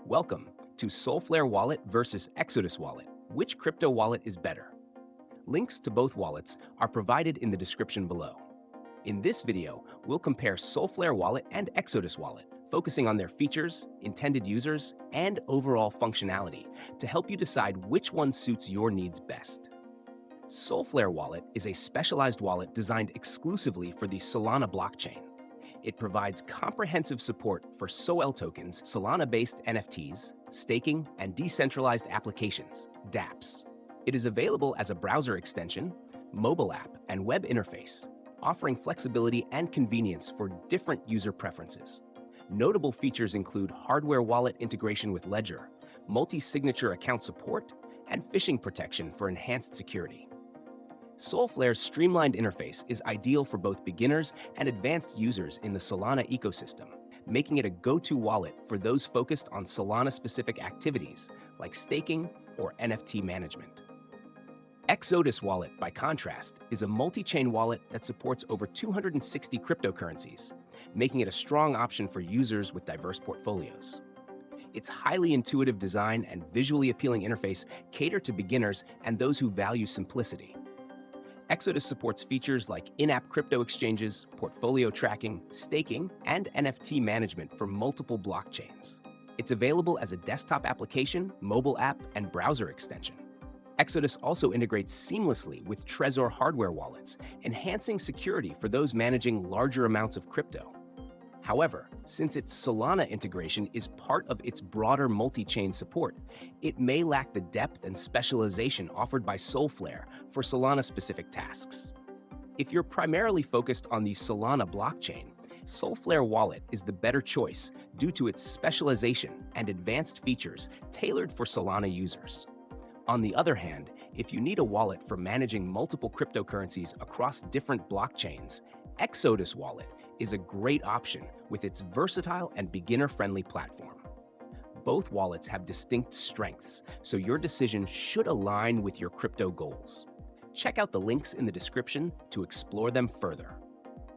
Welcome to Solflare Wallet versus Exodus Wallet. Which crypto wallet is better? Links to both wallets are provided in the description below. In this video, we'll compare Solflare Wallet and Exodus Wallet, focusing on their features, intended users, and overall functionality to help you decide which one suits your needs best. Solflare Wallet is a specialized wallet designed exclusively for the Solana blockchain. It provides comprehensive support for SOL tokens, Solana-based NFTs, staking, and decentralized applications, dApps. It is available as a browser extension, mobile app, and web interface, offering flexibility and convenience for different user preferences. Notable features include hardware wallet integration with Ledger, multi-signature account support, and phishing protection for enhanced security. Solflare's streamlined interface is ideal for both beginners and advanced users in the Solana ecosystem, making it a go-to wallet for those focused on Solana-specific activities like staking or NFT management. Exodus Wallet, by contrast, is a multi-chain wallet that supports over 260 cryptocurrencies, making it a strong option for users with diverse portfolios. Its highly intuitive design and visually appealing interface cater to beginners and those who value simplicity. Exodus supports features like in-app crypto exchanges, portfolio tracking, staking, and NFT management for multiple blockchains. It's available as a desktop application, mobile app, and browser extension. Exodus also integrates seamlessly with Trezor hardware wallets, enhancing security for those managing larger amounts of crypto. However, since its Solana integration is part of its broader multi-chain support, it may lack the depth and specialization offered by Solflare for Solana-specific tasks. If you're primarily focused on the Solana blockchain, Solflare Wallet is the better choice due to its specialization and advanced features tailored for Solana users. On the other hand, if you need a wallet for managing multiple cryptocurrencies across different blockchains, Exodus Wallet is a great option with its versatile and beginner-friendly platform. Both wallets have distinct strengths, so your decision should align with your crypto goals. Check out the links in the description to explore them further.